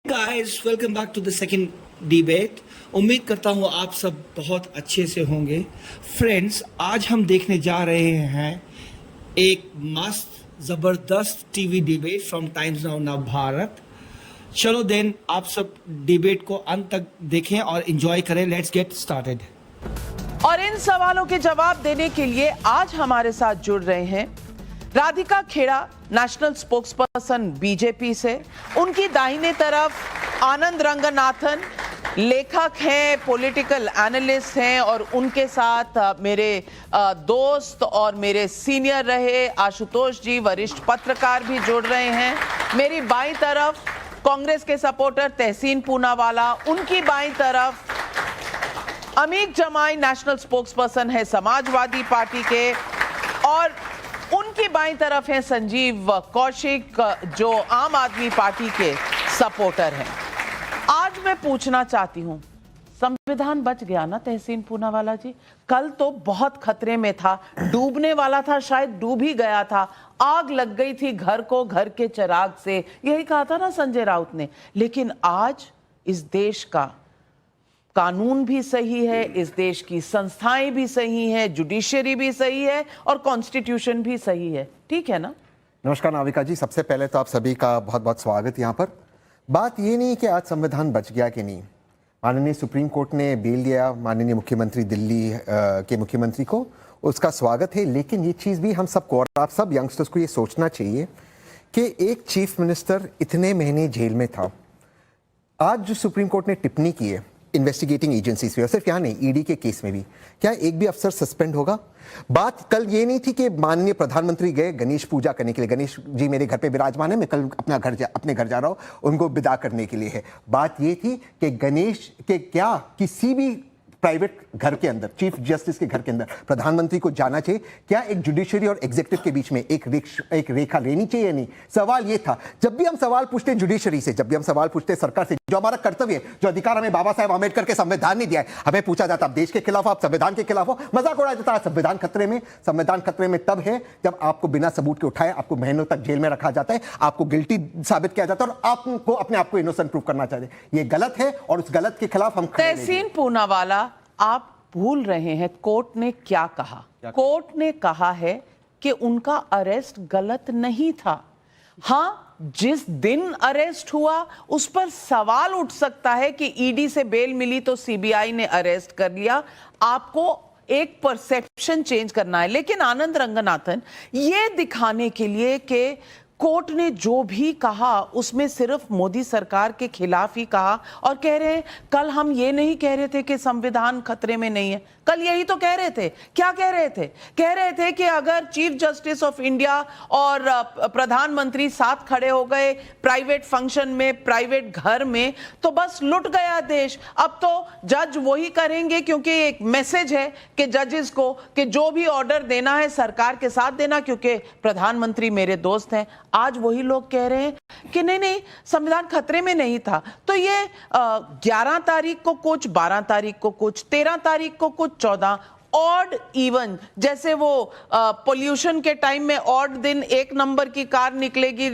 Guys welcome back to the second debate. उम्मीद करता हूँ आप सब बहुत अच्छे से होंगे। फ्रेंड्स, आज हम देखने जा रहे हैं एक मस्त ज़बरदस्त TV debate from times now now Bharat. चलो देन आप सब डिबेट को अंत तक देखें और एंजॉय करें। Let's get started. और इन सवालों के जवाब देने के लिए आज हमारे साथ जुड़ रहे हैं Radhika Khera, national spokesperson BJP से। उनकी दाहिने तरफ आनंद रंगनाथन, लेखक हैं, पॉलिटिकल एनालिस्ट हैं, और उनके साथ मेरे दोस्त और मेरे सीनियर रहे आशुतोष जी, वरिष्ठ पत्रकार भी जुड़ रहे हैं। मेरी बाईं तरफ कांग्रेस के सपोर्टर तहसीन पूनावाला, उनकी बाईं तरफ अमीक जमाई, नेशनल स्पोक्सपर्सन है समाजवादी पार्टी के, और उनकी बाईं तरफ है संजीव कौशिक, जो आम आदमी पार्टी के सपोर्टर हैं। आज मैं पूछना चाहती हूं, संविधान बच गया ना तहसीन पूनावाला जी? कल तो बहुत खतरे में था, डूबने वाला था, शायद डूब ही गया था, आग लग गई थी घर को, घर के चिराग से, यही कहा था ना संजय राउत ने। लेकिन आज इस देश का कानून भी सही है, इस देश की संस्थाएं भी सही हैं, जुडिशरी भी सही है और कॉन्स्टिट्यूशन भी सही है। ठीक है ना? नमस्कार नाविका जी, सबसे पहले तो आप सभी का बहुत बहुत स्वागत यहाँ पर। बात ये नहीं कि आज संविधान बच गया कि नहीं। माननीय सुप्रीम कोर्ट ने बेल दिया माननीय मुख्यमंत्री दिल्ली के मुख्यमंत्री को, उसका स्वागत है। लेकिन ये चीज़ भी हम सबको और आप सब यंगस्टर्स को ये सोचना चाहिए कि एक चीफ मिनिस्टर इतने महीने जेल में था। आज जो सुप्रीम कोर्ट ने टिप्पणी की है इन्वेस्टिगेटिंग एजेंसीज पे, और सिर्फ यहाँ नहीं, ईडी के केस में भी, क्या एक भी अफसर सस्पेंड होगा? बात कल ये नहीं थी कि माननीय प्रधानमंत्री गए गणेश पूजा करने के लिए, गणेश जी मेरे घर पे विराजमान है, मैं कल अपने घर जा रहा हूँ, उनको विदा करने के लिए है। बात ये थी कि गणेश के क्या किसी भी प्राइवेट घर के अंदर, चीफ जस्टिस के घर के अंदर प्रधानमंत्री को जाना चाहिए? क्या एक जुडिशरी और एग्जीक्यूटिव के बीच में एक रेखा लेनी चाहिए या नहीं? सवाल ये था। जब भी हम सवाल पूछते हैं जुडिशरी से, जब भी हम सवाल पूछते हैं सरकार से, जो हमारा कर्तव्य है, जो अधिकार हमें बाबा साहेब आम्बेडकर के संविधान ने दिया है, हमें पूछा जाता है आप देश के खिलाफ हो, आप संविधान के खिलाफ हो, मजाक उड़ाया जाता है संविधान खतरे में। संविधान खतरे में तब है जब आपको बिना सबूत के उठाए, आपको महीनों तक जेल में रखा जाता है, आपको गिल्टी साबित किया जाता है और आपको अपने आप को इनोसेंट प्रूव करना चाहते हैं। ये गलत है और उस गलत के खिलाफ हम तहसीन पूनावाला, आप भूल रहे हैं कोर्ट ने क्या कहा। कोर्ट ने कहा है कि उनका अरेस्ट गलत नहीं था। हाँ, जिस दिन अरेस्ट हुआ उस पर सवाल उठ सकता है कि ईडी से बेल मिली तो सीबीआई ने अरेस्ट कर लिया, आपको एक परसेप्शन चेंज करना है। लेकिन आनंद रंगनाथन, ये दिखाने के लिए कि कोर्ट ने जो भी कहा उसमें सिर्फ मोदी सरकार के खिलाफ ही कहा, और कह रहे हैं कल हम ये नहीं कह रहे थे कि संविधान खतरे में नहीं है, कल यही तो कह रहे थे। क्या कह रहे थे? कह रहे थे कि अगर चीफ जस्टिस ऑफ इंडिया और प्रधानमंत्री साथ खड़े हो गए प्राइवेट फंक्शन में, प्राइवेट घर में, तो बस लुट गया देश। अब तो जज वही करेंगे, क्योंकि एक मैसेज है कि जजेस को कि जो भी ऑर्डर देना है सरकार के साथ देना, क्योंकि प्रधानमंत्री मेरे दोस्त हैं। आज वही लोग कह रहे हैं कि नहीं नहीं, संविधान खतरे में नहीं था। तो ये 11 तारीख को कुछ, 12 तारीख को कुछ, 13 तारीख को कुछ, 14 ऑड इवन, जैसे वो पोल्यूशन के टाइम में ऑड दिन एक नंबर की कार निकलेगी,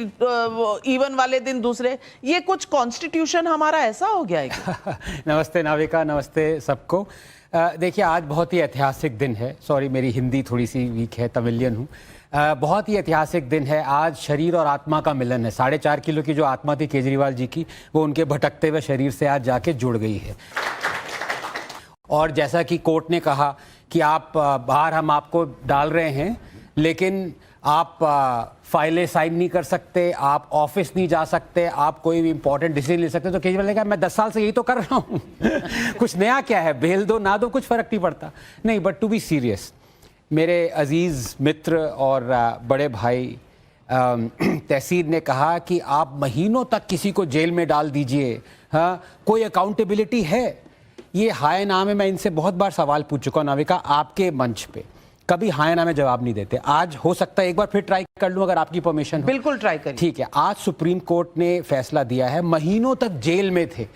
इवन वाले दिन दूसरे। ये कुछ कॉन्स्टिट्यूशन हमारा ऐसा हो गया है। नमस्ते नाविका, नमस्ते सबको। देखिए, आज बहुत ही ऐतिहासिक दिन है। सॉरी, मेरी हिंदी थोड़ी सी वीक है, तमिलियन हूँ। बहुत ही ऐतिहासिक दिन है आज। शरीर और आत्मा का मिलन है। 4.5 किलो की जो आत्मा थी केजरीवाल जी की, वो उनके भटकते हुए शरीर से आज जाके जुड़ गई है। और जैसा कि कोर्ट ने कहा कि आप बाहर हम आपको डाल रहे हैं, लेकिन आप फाइलें साइन नहीं कर सकते, आप ऑफिस नहीं जा सकते, आप कोई भी इंपॉर्टेंट डिसीजन ले सकते। तो केजरीवाल ने कहा मैं 10 साल से यही तो कर रहा हूँ कुछ नया क्या है, बेल दो ना दो कुछ फर्क नहीं पड़ता। नहीं, बट टू बी सीरियस, मेरे अजीज़ मित्र और बड़े भाई तहसीन ने कहा कि आप महीनों तक किसी को जेल में डाल दीजिए, हाँ, कोई अकाउंटेबिलिटी है? ये हाय नाम है। मैं इनसे बहुत बार सवाल पूछ चुका हूँ नाविका, आपके मंच पे कभी हाय नाम में जवाब नहीं देते। आज हो सकता है एक बार फिर ट्राई कर लूँ अगर आपकी परमिशन हो। बिल्कुल ट्राई करिए। ठीक है, आज सुप्रीम कोर्ट ने फैसला दिया है, महीनों तक जेल में थे।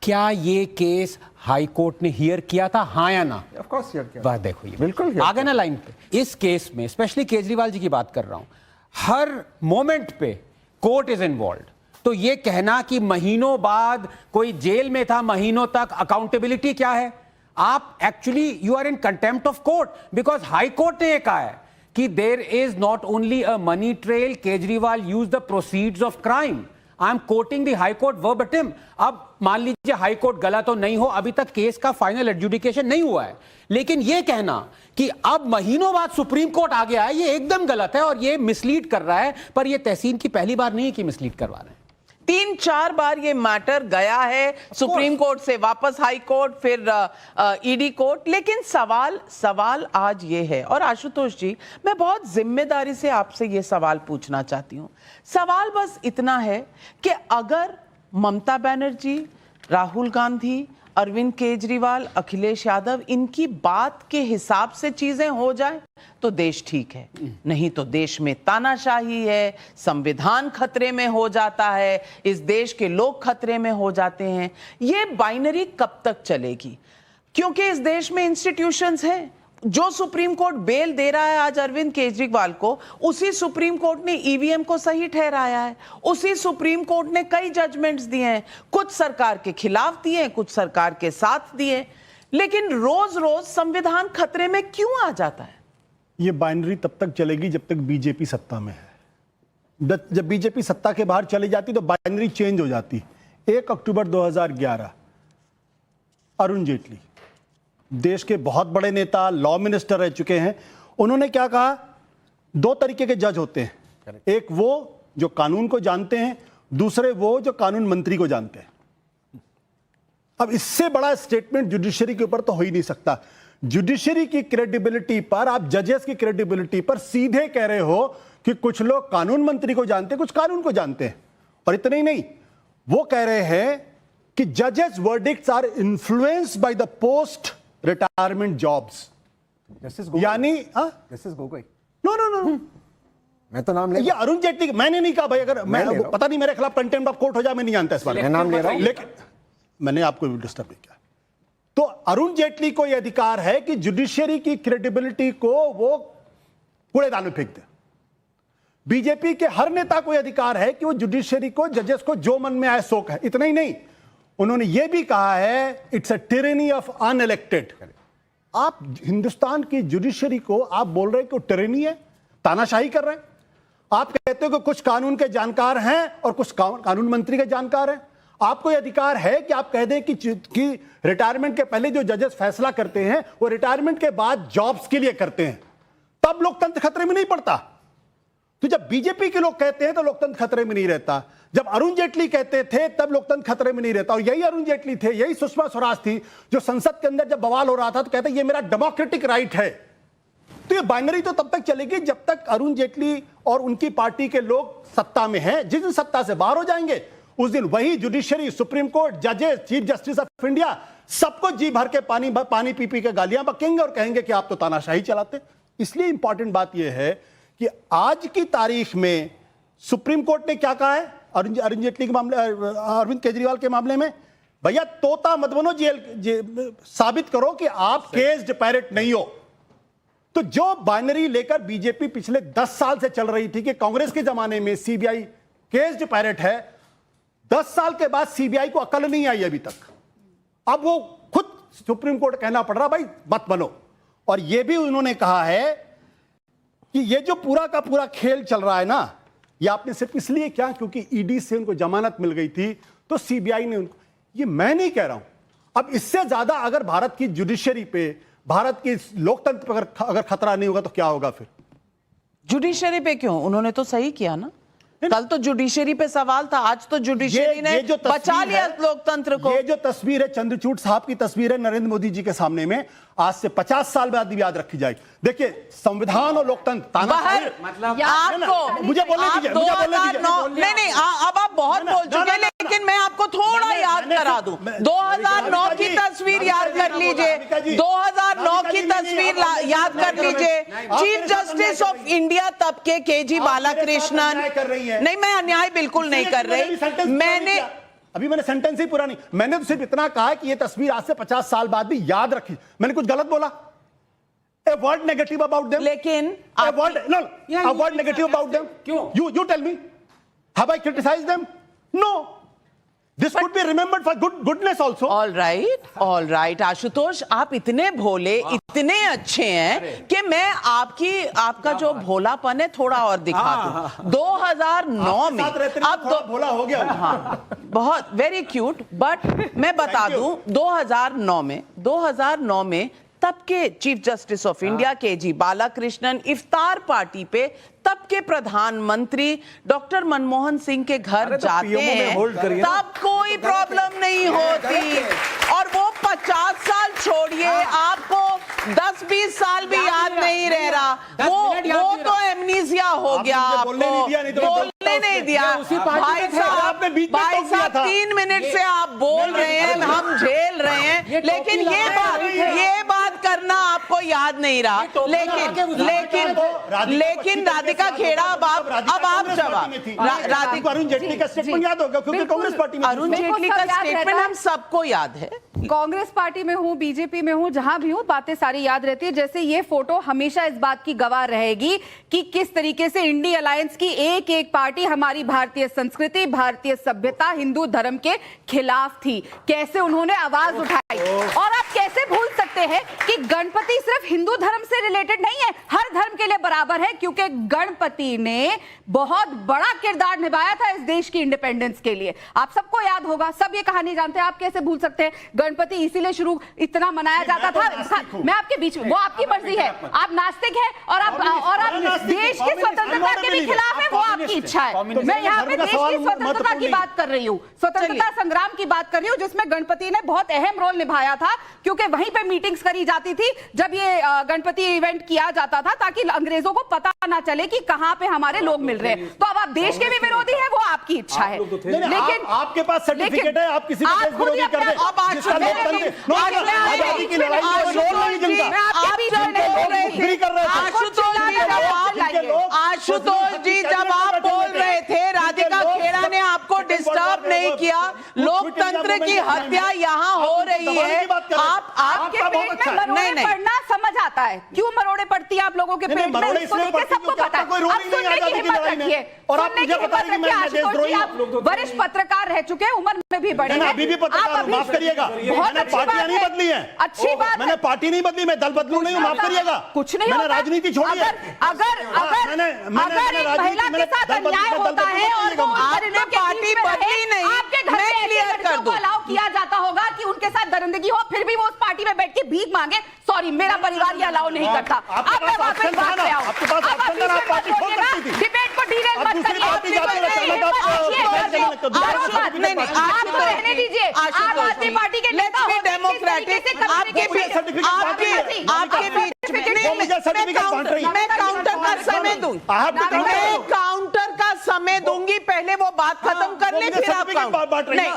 क्या ये केस हाई कोर्ट ने हियर किया था, हाँ या ना? ऑफ कोर्स हियर किया। बात देखो, ये बिल्कुल आगे ना लाइन पे। इस केस में स्पेशली केजरीवाल जी की बात कर रहा हूं, हर मोमेंट पे कोर्ट इज इन्वॉल्व। तो ये कहना कि महीनों बाद कोई जेल में था महीनों तक, अकाउंटेबिलिटी क्या है? आप actually you are in contempt of court, because high court ने कहा है कि there is not only a money trail, Kejriwal use the proceeds of crime. I am quoting the high court verbatim. अब मान लीजिए हाई कोर्ट गलत तो नहीं हो, अभी तक केस का फाइनल एडजुडिकेशन नहीं हुआ है, लेकिन यह कहना कि अब महीनों बाद सुप्रीम कोर्ट आ गया है, ये एकदम गलत है और ये मिसलीड कर रहा है। पर ये तहसीन की पहली बार नहीं है कि मिसलीड करवा रहे हैं। 3-4 बार ये मैटर गया है सुप्रीम कोर्ट से वापस हाई कोर्ट, फिर ईडी कोर्ट। लेकिन सवाल आज ये है, और आशुतोष जी मैं बहुत जिम्मेदारी से आपसे ये सवाल पूछना चाहती हूं। सवाल बस इतना है कि अगर ममता बनर्जी, राहुल गांधी, अरविंद केजरीवाल, अखिलेश यादव इनकी बात के हिसाब से चीजें हो जाए तो देश ठीक है, नहीं तो देश में तानाशाही है, संविधान खतरे में हो जाता है, इस देश के लोग खतरे में हो जाते हैं। ये बाइनरी कब तक चलेगी? क्योंकि इस देश में इंस्टीट्यूशंस हैं। जो सुप्रीम कोर्ट बेल दे रहा है आज अरविंद केजरीवाल को, उसी सुप्रीम कोर्ट ने ईवीएम को सही ठहराया है, उसी सुप्रीम कोर्ट ने कई जजमेंट्स दिए हैं, कुछ सरकार के खिलाफ दिए, कुछ सरकार के साथ दिए। लेकिन रोज रोज संविधान खतरे में क्यों आ जाता है? ये बाइनरी तब तक चलेगी जब तक बीजेपी सत्ता में है। जब बीजेपी सत्ता के बाहर चली जाती तो बाइनरी चेंज हो जाती। 1 अक्टूबर 2011 अरुण जेटली, देश के बहुत बड़े नेता, लॉ मिनिस्टर रह चुके हैं, उन्होंने क्या कहा? 2 तरीके के जज होते हैं, एक वो जो कानून को जानते हैं, दूसरे वो जो कानून मंत्री को जानते हैं। अब इससे बड़ा स्टेटमेंट जुडिशरी के ऊपर तो हो ही नहीं सकता। जुडिशरी की क्रेडिबिलिटी पर, आप जजेस की क्रेडिबिलिटी पर सीधे कह रहे हो कि कुछ लोग कानून मंत्री को जानते हैं, कुछ कानून को जानते हैं। और इतना ही नहीं, वो कह रहे हैं कि जजेस verdicts are influenced by the post retirement jobs. यानी justice Gogoi, no no no, मैं तो नाम ले, ये अरुण जेटली, मैंने नहीं कहा भाई, अगर मैं पता नहीं मेरे खिलाफ कंटेम्प्ट ऑफ कोर्ट हो जाए, मैं नहीं जानता इस बारे में, मैं नाम ले रहा हूं, लेकिन मैंने आपको डिस्टर्ब नहीं किया। तो अरुण जेटली को यह अधिकार है कि जुडिशरी की क्रेडिबिलिटी को वो कूड़ेदान में फेंक दे। बीजेपी के हर नेता को यह अधिकार है कि वो जुडिशरी को, जजेस को जो मन में आए सो कहे। इतना ही नहीं, उन्होंने यह भी कहा है it's a tyranny of unelected. आप हिंदुस्तान की जुडिशरी को आप बोल रहे हैं कि टिरेनी है, तानाशाही कर रहे हैं। आप कहते हो कि कुछ कानून के जानकार हैं और कुछ कानून मंत्री के जानकार हैं। आपको यह अधिकार है कि आप कह दें कि रिटायरमेंट के पहले जो जजेस फैसला करते हैं वो रिटायरमेंट के बाद जॉब्स के लिए करते हैं, तब लोकतंत्र खतरे में नहीं पड़ता। तो जब बीजेपी के लोग कहते हैं तो लोकतंत्र खतरे में नहीं रहता। जब अरुण जेटली कहते थे तब लोकतंत्र खतरे में नहीं रहता। और यही अरुण जेटली थे, यही सुषमा स्वराज थी जो संसद के अंदर जब बवाल हो रहा था तो कहते ये मेरा डेमोक्रेटिक राइट है। तो ये बाइनरी तो तब तक चलेगी जब तक अरुण जेटली और उनकी पार्टी के लोग सत्ता में हैं। जिस दिन सत्ता से बाहर हो जाएंगे उस दिन वही जुडिशरी, सुप्रीम कोर्ट, जजेस, चीफ जस्टिस ऑफ इंडिया सबको जी भर के पानी पी के गालियां बकेंगे और कहेंगे कि आप तो तानाशाही चलाते। इसलिए इंपॉर्टेंट बात यह है कि आज की तारीख में सुप्रीम कोर्ट ने क्या कहा है अरुण जेटली के मामले, अरविंद केजरीवाल के मामले में, भैया तोता मत बनो, जेल साबित करो कि आप केस डिपैरेट नहीं हो। तो जो बाइनरी लेकर बीजेपी पिछले 10 साल से चल रही थी कि कांग्रेस के जमाने में सीबीआई केस डिपैरेट है, 10 साल के बाद सीबीआई को अकल नहीं आई अभी तक। अब वो खुद सुप्रीम कोर्ट कहना पड़ रहा भाई मत बनो। और ये भी उन्होंने कहा है कि ये जो पूरा का पूरा खेल चल रहा है ना, ये आपने सिर्फ इसलिए क्या क्योंकि ईडी से उनको जमानत मिल गई थी तो सीबीआई ने उनको, ये मैं नहीं कह रहा हूं। अब इससे ज्यादा अगर भारत की जुडिशरी पे, भारत की लोकतंत्र पर अगर खतरा नहीं होगा तो क्या होगा फिर? जुडिशरी पे क्यों? उन्होंने तो सही किया ना। कल तो जुडिशरी पे सवाल था, आज तो जुडिशरी ने बचा लिया लोकतंत्र को। ये जो तस्वीर है चंद्रचूड़ साहब की तस्वीर है नरेंद्र मोदी जी के सामने में, आज से 50 साल बाद भी याद रखी जाएगी। देखिए संविधान और लोकतंत्र तानाशाही, मतलब आपको मुझे बोलने दीजिए, मुझे बोलने दीजिए। नहीं, अब आप बहुत बोल चुके, लेकिन मैं आपको थोड़ा याद करा दूं। 2009 की तस्वीर याद कर लीजिए, 2009 की तस्वीर याद कर लीजिए। चीफ जस्टिस ऑफ इंडिया तब के केजी बालाकृष्णन, नहीं मैं अन्याय बिल्कुल नहीं कर रही, मैंने अभी मैंने सेंटेंस ही पूरा नहीं, मैंने तो सिर्फ इतना कहा कि ये तस्वीर आज से 50 साल बाद भी याद रखी। मैंने कुछ गलत बोला? A word negative about them? लेकिन a word negative about them? क्यों? You tell me. Have I criticized them? No. This could be remembered for goodness also. All right Ashutosh, आप इतने भोले, इतने अच्छे हैं कि मैं आपका जो भोलापन है थोड़ा और दिखा दूं। 2009 में अब तो भोला हो गया। हाँ, बहुत वेरी क्यूट, बट मैं बता दूं 2009 में तब के chief justice of India K G. Balakrishnan इफ्तार पार्टी पे तब के प्रधानमंत्री डॉक्टर मनमोहन सिंह के घर जाते हैं, तब कोई प्रॉब्लम नहीं होती। और वो 50 साल छोड़िए, आपको 10-20 साल भी याद नहीं रह रहा, वो तो एमनीसिया हो गया, आपको बोलने नहीं दिया। भाई साहब 3 मिनट से आप बोल रहे हैं, हम झेल रहे हैं, लेकिन ये बात करना आपको याद नहीं रहा। लेकिन राधिका खेड़ा, अब आप जवाब। राधिका, अरुण जेटली का स्टेटमेंट याद होगा क्योंकि कांग्रेस पार्टी में अरुण जेटली का स्टेटमेंट हम सबको याद है। कांग्रेस पार्टी में हूं, बीजेपी में हूं, जहां भी हूं, बातें सारी याद रहती है। जैसे ये फोटो हमेशा इस बात की गवाह रहेगी कि किस तरीके से इंडी अलायंस की एक एक पार्टी हमारी भारतीय संस्कृति, भारतीय सभ्यता, हिंदू धर्म के खिलाफ थी, कैसे उन्होंने आवाज उठाई। और आप कैसे भूल सकते हैं कि गणपति सिर्फ हिंदू धर्म से रिलेटेड नहीं है, हर धर्म के लिए बराबर है, क्योंकि गणपति ने बहुत बड़ा किरदार निभाया था इस देश की इंडिपेंडेंस के लिए। आप सबको याद होगा, सब ये कहानी जानते हैं, आप कैसे भूल सकते हैं। गणपति इसीलिए शुरू इतना मनाया जाता था। मैं आपके बीच में, वो आपकी मर्जी है, आप नास्तिक हैं और आप देश की स्वतंत्रता के भी खिलाफ है, वो आपकी इच्छा है। मैं यहाँ पे देश की स्वतंत्रता की बात कर रही हूँ, स्वतंत्रता संग्राम की बात कर रही हूँ, जिसमें गणपति ने बहुत अहम रोल निभाया था, क्योंकि वहीं पे मीटिंग्स करी जाती थी जब ये गणपति इवेंट किया जाता था, ताकि अंग्रेजों को पता ना चले कि कहां पे हमारे लोग मिल रहे हैं। तो अब आप देश के भी विरोधी हैं, वो आपकी इच्छा है। लेकिन आपके पास सर्टिफिकेट है, आप किसी देश विरोधी कर दें। आशुतोष जी, जब आप बोल रहे थे, राधिका खेड़ा ने आपको डिस्टर्ब नहीं किया। लोकतंत्र की हत्या यहाँ हो रही है। आपके पेट में मरोड़े पड़ना समझ आता है, क्यों मरोड़े पड़ती है आप लोगों के पेट में, इसको लेकर सबको पता है। अब सुनने की हिम्मत रखिए, सुनने की हिम्मत रखिए। आशुतोष जी, आप वरिष्ठ पत्रकार रह चुके हैं, उम्र में भी बड़े हैं, अभी भी पत्रकार, माफ करिएगा, मैंने पार्टियां नहीं बदली है, अच्छी बात, मैंने पार्टी नहीं बदली, मैं दल बदलू नहीं हूं, माफ करिएगा, कुछ नहीं, मैंने राजनीति छोड़ी है। अगर महिला के साथ अन्याय होता है और वो आपने पार्टी बदली नहीं, आपके घर में क्लियर कर दो, अलाउ किया जाता होगा कि उनके साथ दरिंदगी हो, फिर भी वो उस पार्टी में बैठ के भीख मांगे। सॉरी, मेरा परिवार ये अलाउ नहीं करता। अब मैं वापस बात पे आऊं, डिबेट को डीरेल मत करिए, आपको रहने दीजिए। आम आदमी पार्टी के नेता हो, डेमोक्रेटिक आपके बीच मैं काउंटर का समय दूंगी, मैं काउंटर का समय दूंगी, पहले वो बात खत्म कर ले, फिर आप नहीं,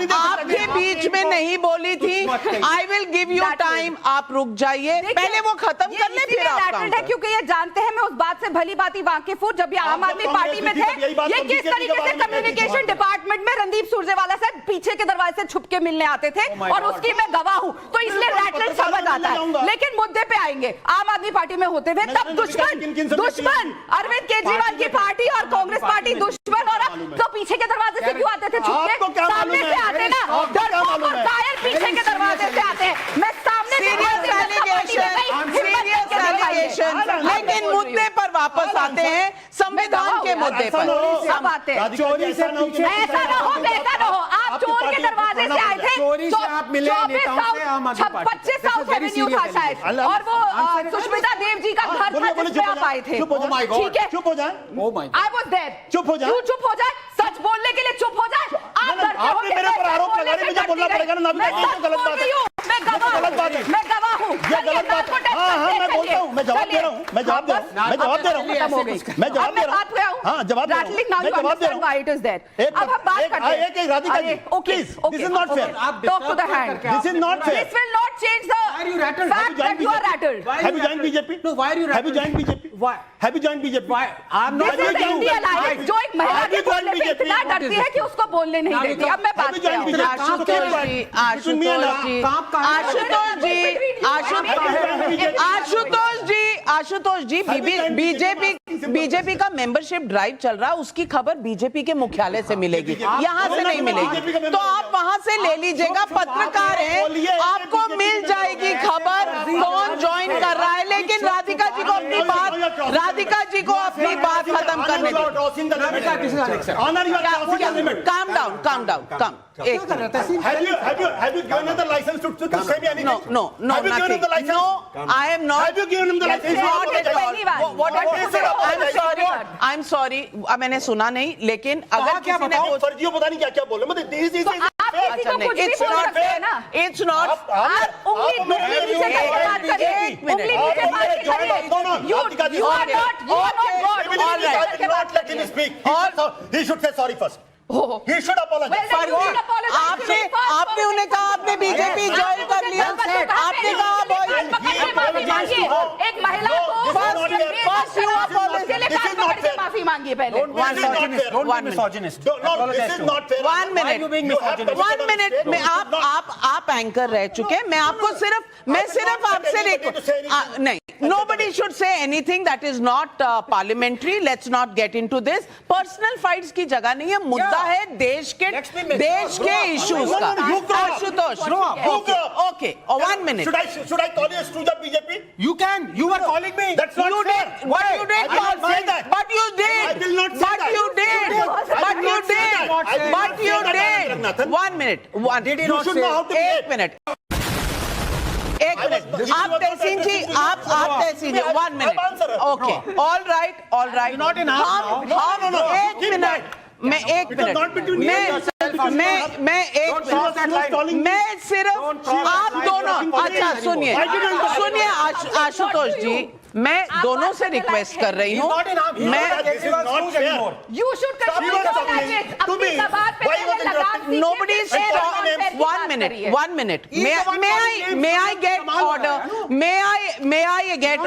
आपके बीच में नहीं बोली थी। I will give you time, आप रुक जाइए, पहले वो खत्म कर ले, फिर आप है, क्योंकि ये जानते हैं मैं उस बात से भली बात वाकिफ हूँ। जब ये आम आदमी पार्टी में थे, ये किस तरीके से कम्युनिकेशन डिपार्टमेंट में रणदीप सुरजेवाला से पीछे के दरवाजे से छुप के मिलने आते थे, और उसकी मैं गवाह हूँ, तो इसलिए रैटल समझ आता है। लेकिन मुद्दे पे आएंगे, आम आदमी पार्टी में होते हुए तब दुश्मन अरविंद केजरीवाल की पार्टी और कांग्रेस पार्टी दुश्मन, और अब तो पीछे के दरवाजे से क्यों आते थे, छुप के सामने से आते ना, डरपोक और कायर पीछे के दरवाजे से आते हैं। मैं सामने लेकिन मुद्दे पर वापस आते हैं, संविधान के मुद्दे पर सब आते हैं। ऐसा ना हो, वैसा ना हो, आप चोर के दरवाजे से आए थे, 25 साउथ एवेन्यू था शायद, और वो सुष्मिता देव जी का घर था जिसमें आप आए थे, ठीक है, चुप हो जाए, आई वाज देयर, चुप हो जाए, क्यों चुप हो जाए, सच बोलने के लिए चुप हो जाए। आप आपने मेरे पर आरोप लगा रहे, मुझे बोलना पड़ेगा ना, मैं गलत बात है, मैं गवाह हूँ, ये गलत बात है। हाँ, मैं बोलता हूँ, मैं जवाब दे रहा हूँ, मैं जवाब दे रहा हूँ, मैं जवाब दे रहा हूँ, मैं जवाब दे रहा हूँ, हाँ जवाब दे रहा हूँ, मैं जवाब दे रहा हूँ। अब हम बात करते हैं, एक Radhika ji, please, this is not fair, talk to the hand, this is not fair, this will not change the fact that you are rattled. Have you joined BJP? No, why are you rattled? Have you joined BJP? Why? Have you joined BJP? Why? I'm not. This is the India Alliance, जो एक महिला के बोलने पे इतना डरती है कि उसको बोलने नहीं देती। अब मैं बात कर रहा हूँ। आशुतोष जी, बीजेपी बीजेपी का मेंबरशिप ड्राइव चल रहा है, उसकी खबर बीजेपी के मुख्यालय से मिलेगी, यहाँ से नहीं मिलेगी। तो आप वहां से ले लीजिएगा, पत्रकार हैं, आपको मिल जाएगी खबर कौन ज्वाइन कर रहा है। लेकिन राधिका जी को अपनी बात खत्म करने दो। Calm down, come. Have you given him the license to say me anything? No, Have you given him the license? No, I am not. Have you given him the license? Not at all. What is it? I'm sorry. मैंने सुना नहीं, लेकिन अगर किसी ने फर्जियों पता नहीं क्या बोले, मतलब आप किसी को कुछ भी बोल सकते हैं ना। It's not. आप उंगली नीचे करके बात करिए। उंगली नीचे बात करिए। You are not God. I will not let him speak. He should say sorry first. He should apologize. आपने उन्हें कहा आपने बीजेपी ज्वाइन कर लिया, आपने कहा एक महिला को माफी मांगिए पहले। One minute में आप एंकर रह चुके हैं। मैं सिर्फ आपसे नहीं, nobody should say anything that is not parliamentary. Let's not get into this. Personal fights की जगह नहीं है, मुद्दा है देश के इश्यूज का। Ashutosh, okay, 1 minute. Should I call you a stooge of BJP? You can. You are calling me. That's not fair. But you did. I will not say that. But you did. I will not say that. But you did. But you did. But you did. 1 minute. You should know how to behave. 1 minute. आप तहसीन जी 1 minute. Okay. All right. Not in half. No. 1 minute. मैं एक minute मैं सिर्फ आप दोनों, अच्छा सुनिए आशुतोष जी, मैं दोनों से रिक्वेस्ट कर रही हूँ। You should control your language. अपनी ज़बान पे लगाम दीजिए। Nobody is 1 minute. May I get order? May I get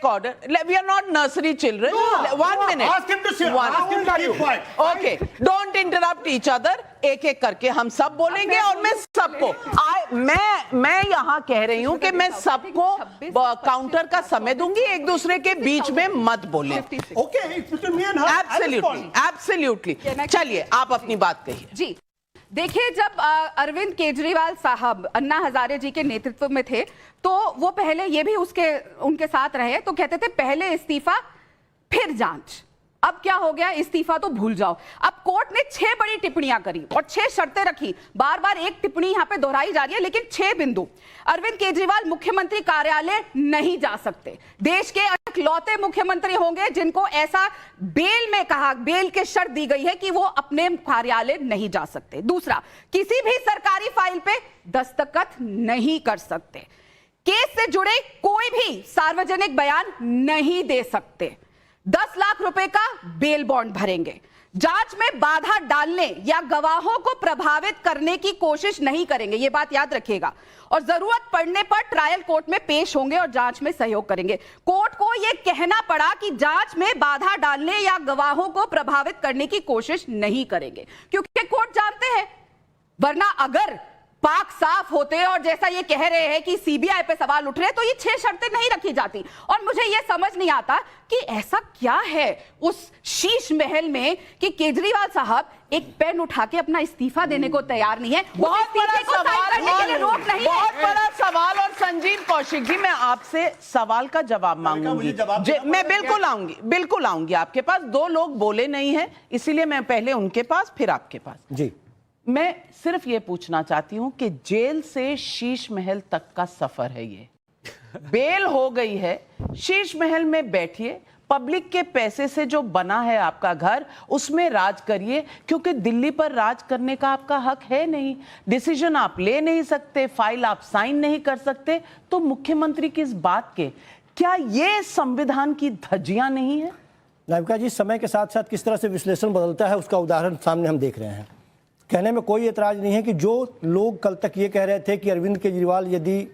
order? We are not nursery children. 1 minute. Ask him to sit. Ask him to keep quiet. Okay. Don't interrupt each other. एक करके हम सब बोलेंगे और मैं सबको मैं यहाँ कह रही हूँ कि मैं सबको काउंटर का समय दूंगी, एक दूसरे के बीच में मत बोले। एब्सोल्युटली। चलिए आप अपनी बात कहिए। जी देखिए, जब अरविंद केजरीवाल साहब अन्ना हजारे जी के नेतृत्व में थे तो वो पहले ये भी उनके साथ रहे, तो कहते थे पहले इस्तीफा फिर जांच। अब क्या हो गया, इस्तीफा तो भूल जाओ। अब कोर्ट ने 6 बड़ी टिप्पणियां करी और 6 शर्तें रखी। बार बार एक टिप्पणी यहां पे दोहराई जा रही है, लेकिन 6 बिंदु। अरविंद केजरीवाल मुख्यमंत्री कार्यालय नहीं जा सकते। देश के इकलौते मुख्यमंत्री होंगे जिनको ऐसा बेल के शर्त दी गई है कि वो अपने कार्यालय नहीं जा सकते। दूसरा, किसी भी सरकारी फाइल पे दस्तखत नहीं कर सकते। केस से जुड़े कोई भी सार्वजनिक बयान नहीं दे सकते। 10 लाख रुपए का बेल बॉन्ड भरेंगे। जांच में बाधा डालने या गवाहों को प्रभावित करने की कोशिश नहीं करेंगे, यह बात याद रखिएगा। और जरूरत पड़ने पर ट्रायल कोर्ट में पेश होंगे और जांच में सहयोग करेंगे। कोर्ट को यह कहना पड़ा कि जांच में बाधा डालने या गवाहों को प्रभावित करने की कोशिश नहीं करेंगे, क्योंकि कोर्ट जानते हैं, वरना अगर पाक साफ होते और जैसा ये कह रहे हैं कि सीबीआई पे सवाल उठ रहे हैं तो ये 6 शर्तें नहीं रखी जाती। और मुझे ये समझ नहीं आता कि ऐसा क्या है उस शीश महल में कि केजरीवाल साहब एक पेन उठा के अपना इस्तीफा देने को तैयार नहीं है। बहुत बड़ा सवाल। और संजीव कौशिक जी, मैं आपसे सवाल का जवाब मांगूंगी। मैं बिल्कुल आऊंगी आपके पास। 2 लोग बोले नहीं है, इसीलिए मैं पहले उनके पास फिर आपके पास। जी, मैं सिर्फ ये पूछना चाहती हूं कि जेल से शीश महल तक का सफर है ये। बेल हो गई है, शीश महल में बैठिए, पब्लिक के पैसे से जो बना है आपका घर, उसमें राज करिए, क्योंकि दिल्ली पर राज करने का आपका हक है नहीं। डिसीजन आप ले नहीं सकते, फाइल आप साइन नहीं कर सकते, तो मुख्यमंत्री किस बात के? क्या ये संविधान की धज्जियां नहीं है? नाविका जी, समय के साथ साथ किस तरह से विश्लेषण बदलता है उसका उदाहरण सामने हम देख रहे हैं। कहने में कोई एतराज नहीं है कि जो लोग कल तक ये कह रहे थे कि अरविंद केजरीवाल यदि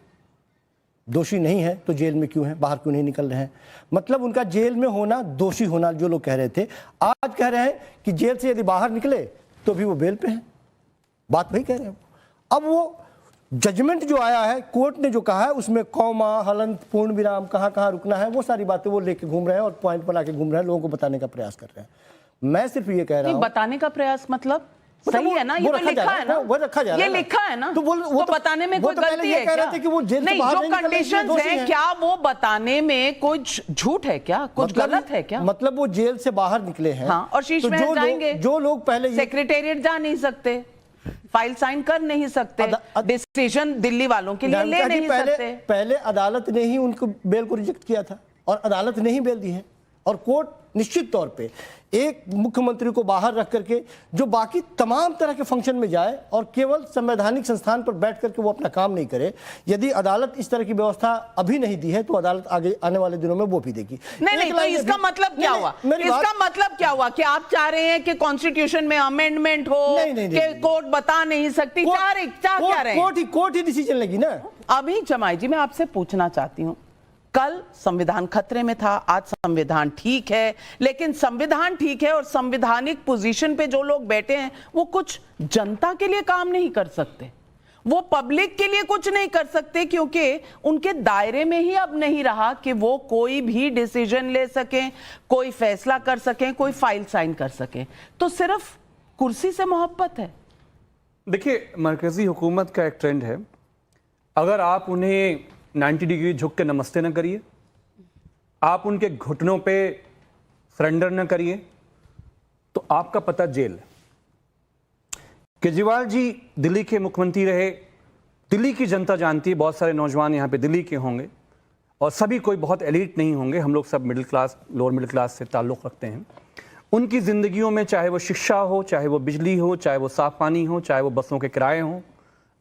दोषी नहीं है तो जेल में क्यों है, बाहर क्यों नहीं निकल रहे हैं, मतलब उनका जेल में होना, दोषी होना जो लोग कह रहे थे, आज कह रहे हैं कि जेल से यदि बाहर निकले तो भी वो बेल पे हैं। बात वही कह रहे हैं। अब वो जजमेंट जो आया है, कोर्ट ने जो कहा है, उसमें कौमा, हलंत, पूर्ण विराम, कहाँ कहाँ रुकना है, वो सारी बातें वो लेके घूम रहे हैं और पॉइंट बना के घूम रहे हैं, लोगों को बताने का प्रयास कर रहे हैं। मैं सिर्फ ये कह रहा हूँ, बताने का प्रयास मतलब सही है ना, ये तो लिखा है ना, वो रखा जा रहा ये लिखा है ना, तो वो तो बताने में कोई गलती है क्या? कि वो जेल से नहीं, बाहर जो नहीं निकलने के लिए कंडीशंस दोषी हैं, हैं। क्या वो बताने में कुछ झूठ है क्या, कुछ गलत है क्या? मतलब वो जेल से बाहर निकले हैं, हाँ, और शीश तो में जाएंगे, जो लोग पहले सेक्रेटेरिएट जा नहीं सकते, फाइल साइन कर नहीं सकते, डिसीजन दिल्ली वालों के लिए ले नहीं सकते। पहले अदालत ने ही उनको बेल को रिजेक्ट किया था और अदालत ने ही बेल दी है, और कोर्ट निश्चित तौर पे एक मुख्यमंत्री को बाहर रख करके जो बाकी तमाम तरह के फंक्शन में जाए और केवल संवैधानिक संस्थान पर बैठ करके वो अपना काम नहीं करे। यदि अदालत इस तरह की व्यवस्था अभी नहीं दी है तो अदालत आगे आने वाले दिनों में वो भी देगी। नहीं, तो इसका मतलब क्या हुआ? इसका मतलब क्या हुआ कि आप चाह रहे हैं कि कॉन्स्टिट्यूशन में अमेंडमेंट हो, कि कोर्ट बता नहीं सकती, चाह क्या रहे हैं? कोर्ट ही डिसीजन लेगी ना। अभी जमाई जी, मैं आपसे पूछना चाहती हूँ, कल संविधान खतरे में था, आज संविधान ठीक है, लेकिन संविधान ठीक है और संवैधानिक पोजीशन पे जो लोग बैठे हैं वो कुछ जनता के लिए काम नहीं कर सकते, वो पब्लिक के लिए कुछ नहीं कर सकते, क्योंकि उनके दायरे में ही अब नहीं रहा कि वो कोई भी डिसीजन ले सकें, कोई फैसला कर सकें, कोई फाइल साइन कर सकें। तो सिर्फ कुर्सी से मोहब्बत है। देखिए, मरकजी हुकूमत का एक ट्रेंड है, अगर आप उन्हें 90 डिग्री झुक के नमस्ते न करिए, आप उनके घुटनों पे सरेंडर न करिए, तो आपका पता जेल। केजरीवाल जी दिल्ली के मुख्यमंत्री रहे, दिल्ली की जनता जानती है, बहुत सारे नौजवान यहाँ पे दिल्ली के होंगे और सभी कोई बहुत एलीट नहीं होंगे, हम लोग सब middle class, lower middle class से ताल्लुक़ रखते हैं। उनकी ज़िंदगियों में चाहे वो शिक्षा हो, चाहे वो बिजली हो, चाहे वो साफ़ पानी हो, चाहे वो बसों के किराए हों,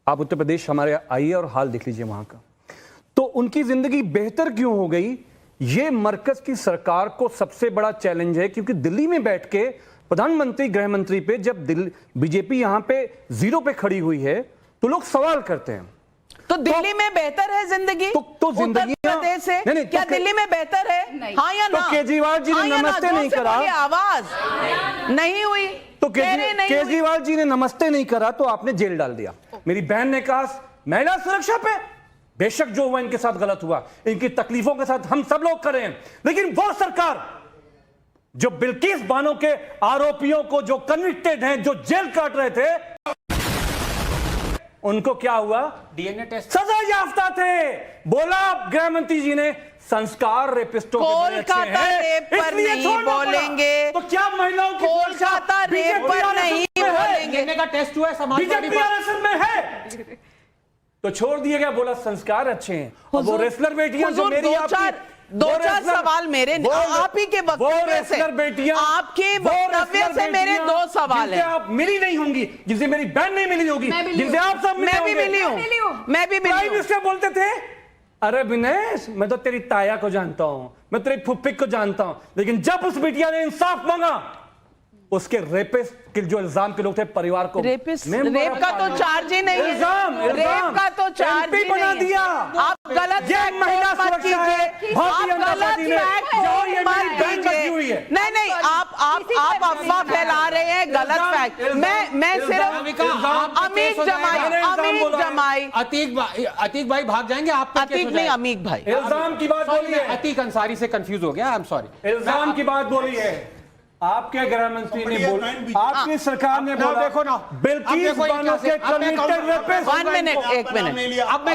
आप उत्तर प्रदेश हमारे आइए और हाल देख लीजिए वहाँ का, तो उनकी ज़िंदगी बेहतर क्यों हो गई? ये मरकज़ की सरकार को सबसे बड़ा चैलेंज है, क्योंकि दिल्ली में बैठ के प्रधानमंत्री, गृह मंत्री पे जब बीजेपी यहाँ पे जीरो पे खड़ी हुई है तो लोग सवाल करते हैं, तो दिल्ली में बेहतर है जिंदगी? तो जिंदगी प्रदेश से क्या दिल्ली में बेहतर है? हाँ या ना? तो केजरीवाल जी ने नमस्ते नहीं करा, आवाज नहीं हुई, तो केजरीवाल जी ने नमस्ते नहीं करा तो आपने जेल डाल दिया। मेरी बहन ने कहा महिला सुरक्षा पे, बेशक जो हुआ इनके साथ गलत हुआ, इनकी तकलीफों के साथ हम सब लोग खड़े हैं, लेकिन वो सरकार जो बिल्किस बानो के आरोपियों को, जो कन्विक्टेड हैं, जो जेल काट रहे थे, उनको क्या हुआ? डीएनए टेस्ट, सजा याफ्ता थे। बोला गृह मंत्री जी ने संस्कार रेपिस्टों के कोलकाता रेप पर नहीं बोलेंगे, तो क्या महिलाओं की कोलकाता रेप पर नहीं बोलेंगे? डीएनए का टेस्ट हुआ है, समाजवादी बीजेपी में है तो छोड़ दिए गया, बोला संस्कार अच्छे हैं। और वो रेसलर बेटियां जो मेरी दो चार सवाल मेरे आप ही के वक्तव्य से, आपके वक्तव्य से मेरे दो सवाल हैं। आप मिली नहीं होंगी, जिनसे मेरी बहन नहीं मिली होगी, जिनसे आप सब मैं भी मिली हूं, मैं भी मिली हूं। इससे बोलते थे, अरे विनेश मैं तो तेरी ताया को जानता हूं, मैं तेरी फुप्पी को जानता हूं, लेकिन जब उस बिटिया ने इंसाफ मांगा, उसके रेपिस्ट के जो इल्जाम के लोग थे, परिवार को रेप का तो चार्ज ही नहीं है, रेप का तो चार्ज ही बना नहीं दिया। आप गलत महिला मत कीजिए, आप गलत कीजिए। नहीं, आप अफवाह फैला रहे हैं, गलत फैक्ट। मैं सिर्फ अमीक जमाई, अतीक भाई भाग जाएंगे, आप अतीक नहीं, अमीक भाई, इल्जाम की बात बोलिए। अतीक अंसारी से कंफ्यूज हो गया, आई एम सॉरी। इल्जाम की बात बोलिए। आपके गृह मंत्री ने बोला, आपकी सरकार ने बोला, देखो ना, बिल्किस बानो के कन्विक्टेड रेपिस्ट। 1 minute, 1 minute. अब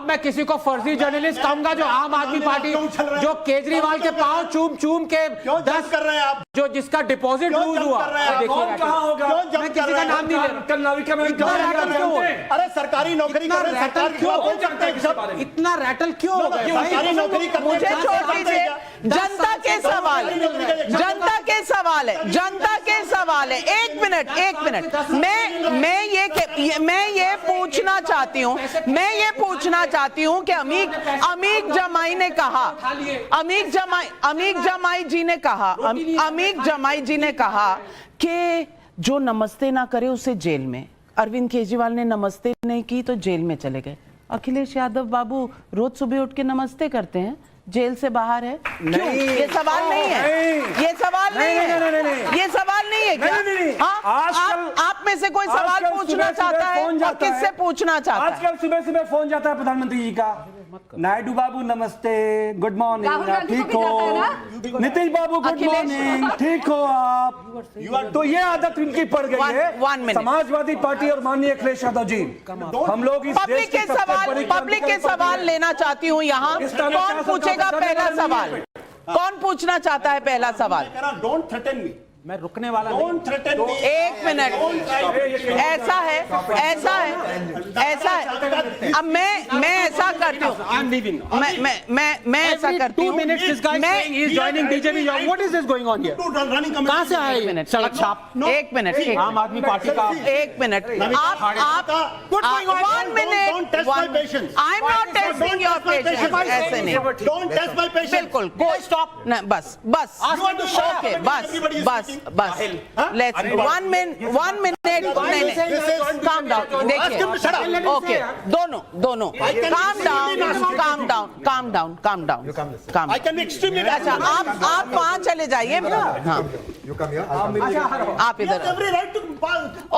मैं किसी को फर्जी जर्नलिस्ट कहूंगा जो आम आदमी पार्टी, जो केजरीवाल के पांव चूम के 10 कर रहे हैं आप, जो जिसका डिपॉजिट लूज हुआ, कौन कहां होगा? मैं किसी का नाम नहीं ले रहा। कल नाविका में अरे सरकारी नौकरी कर रहे हैं, सरकार क्यों बोल सकते हैं? इतना रैटल क्यों हो गए? सरकारी नौकरी करने मुझे छोड़ दीजिए, जनता के सवाल है, जनता के सवाल है, जनता के सवाल है। एक मिनट, मैं ये पूछना चाहती हूँ, कि अमीक जमाई ने कहा, अमीक जमाई जी ने कहा कि जो नमस्ते ना करे उसे जेल में। अरविंद केजरीवाल ने नमस्ते नहीं की तो जेल में चले गए। अखिलेश यादव बाबू रोज सुबह उठ के नमस्ते करते हैं, जेल से बाहर है? क्यों? ये सवाल नहीं है, ये सवाल नहीं है, ये सवाल नहीं है क्या? हाँ, आप में से कोई सवाल पूछना चाहता है और किससे पूछना चाहता है? आजकल सुबह सुबह फोन जाता है प्रधानमंत्री जी का, नायडू बाबू नमस्ते, गुड मॉर्निंग, राहुल आप गांधी ठीक को भी हो? जाता है नीतीश बाबू गुड अखिलेश। मॉर्निंग, ठीक हो आप? तो ये आदत इनकी पड़ गई है। one minute. समाजवादी पार्टी और माननीय अखिलेश यादव जी, हम लोग इस देश पब्लिक की के सबसे सवाल, बड़ी पब्लिक के सवाल लेना चाहती हूँ यहाँ। इस तरह कौन का पूछेगा सरकार पहला करने वाली सवाल? कौन पूछना चाहता है पहला सवाल? डोंट थ्रेटन मी, मैं रुकने वाला डोंट थ्रेटन मी। एक मिनट, ऐसा है, ऐसा है, ऐसा है। अब मैं ऐसा करती हूँ, मैं ऐसा करती हूँ, कहाँ से आए? एक मिनट, सड़क छाप, एक मिनट, आम आदमी पार्टी का एक मिनट, आप one minute, I am not testing your patience, ऐसे नहीं, डोंट टेस्ट माय पेशेंस। बिल्कुल, कोई स्टॉप, बस बस, ओके, बस बस, let's one minute, calm down, देखिए, ओके, दोनों calm down, I can be extremely अच्छा, आप वहाँ चले जाइए, हाँ, आप इधर, every right to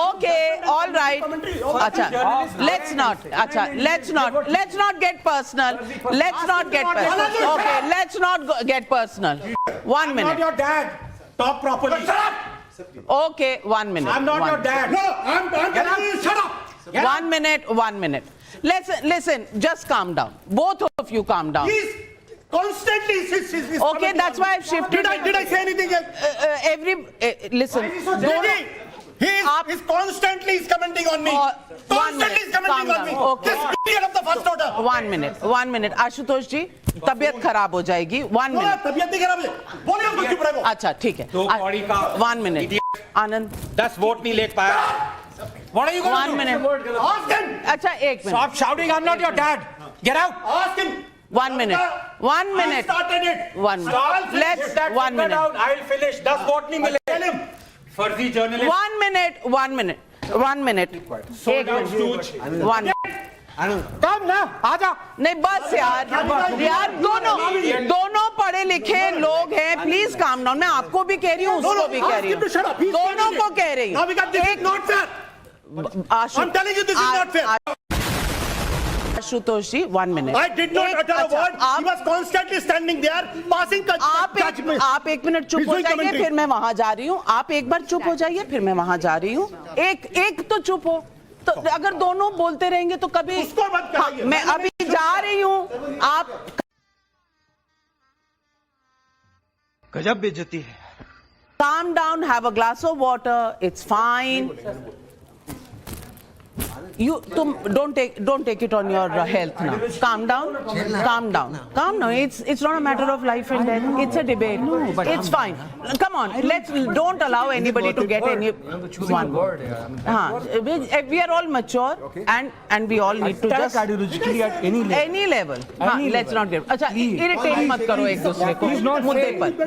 okay, all right, अच्छा, let's not get personal, okay, let's not get personal, 1 minute, your dad. Talk properly. okay, 1 minute, I'm not your dad. No, I'm telling you, shut up. 1 minute, listen, just calm down, both of you calm down. He's constantly. Okay, that's why I've shifted. Did I say anything else? Listen, He's constantly commenting on me. Constantly is commenting on me. Okay. This idiot of the first order. 1 minute, Ashutosh जी, तबीयत खराब हो जाएगी, 1 minute. तबीयत नहीं खराब है, बोलिए उसको चुप रहो। अच्छा, ठीक है, 1 minute, आनंद, 10 वोट नहीं ले पाया। What are you going to 1 do? minute, Ask him. अच्छा, 1 minute, Stop shouting, I'm not your dad. Get out. Ask him. 1 minute, 1 I minute, started it. 1 minute, let's, 1 minute, I'll finish. 10 vote नहीं मिले। Tell him. फर्जी journalist. 1 minute, 1 minute, 1 minute, एक minute, 1 कम ना, आजा। नहीं, बस यार, दोनों पढ़े लिखे लोग हैं, प्लीज काम डाउन, मैं आपको भी कह रही हूँ, उसको भी कह रही हूँ, दोनों को कह रही Now because this is not fair. हूँ। I'm telling you this is not fair. Ashutosh ji, 1 minute, I did not utter a word. He was constantly standing there, passing judgment. आप 1 मिनट चुप He's हो doing जाइए, commentary. फिर मैं वहां जा रही हूँ, आप एक बार चुप हो जाइए, फिर मैं वहां जा रही हूँ, एक तो चुप हो, तो अगर दोनों बोलते रहेंगे तो कभी, उसको मत कराइए। मैं अभी जा रही हूँ, आप गजब बेइज्जती है। calm down, have a glass of water, it's fine. तुम don't take it on your health now. Calm down. It's not a matter of life and death. It's a debate. It's fine. Come on, don't allow anybody to get any one. We are all mature and we all need to just Ideologically at any level. let's not get. अच्छा, irritate मत करो एक दूसरे को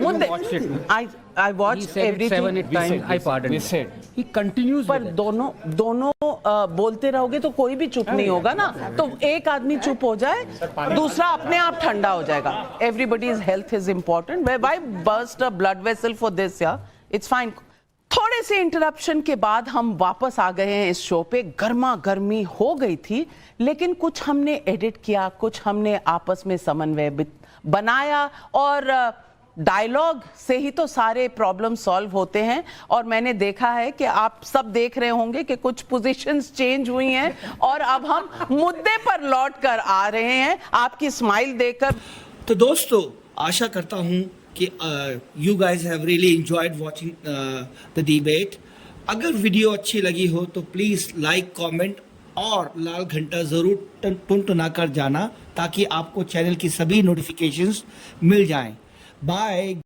मुद्दे। I watched everything. 7-8 times. I pardon. He continues. पर दोनों बोलते रहोगे तो कोई भी चुप नहीं होगा ना, तो एक आदमी चुप हो जाए, दूसरा अपने आप ठंडा हो जाएगा। Everybody's health is important. Why burst a blood vessel for this? Yeah, it's fine. थोड़े से इंटरप्शन के बाद हम वापस आ गए हैं इस शो पे। गर्मा गर्मी हो गई थी, लेकिन कुछ हमने एडिट किया, कुछ हमने आपस में समन्वय बनाया, और डायलॉग से ही तो सारे प्रॉब्लम सॉल्व होते हैं। और मैंने देखा है कि आप सब देख रहे होंगे कि कुछ पोजीशंस चेंज हुई हैं, और अब हम मुद्दे पर लौट कर आ रहे हैं आपकी स्माइल देखकर। तो दोस्तों, आशा करता हूं कि you guys have really enjoyed watching the debate. अगर वीडियो अच्छी लगी हो तो प्लीज लाइक, कमेंट और लाल घंटा जरूर टुनटुना कर जाना, ताकि आपको चैनल की सभी नोटिफिकेशंस मिल जाएं। बाय।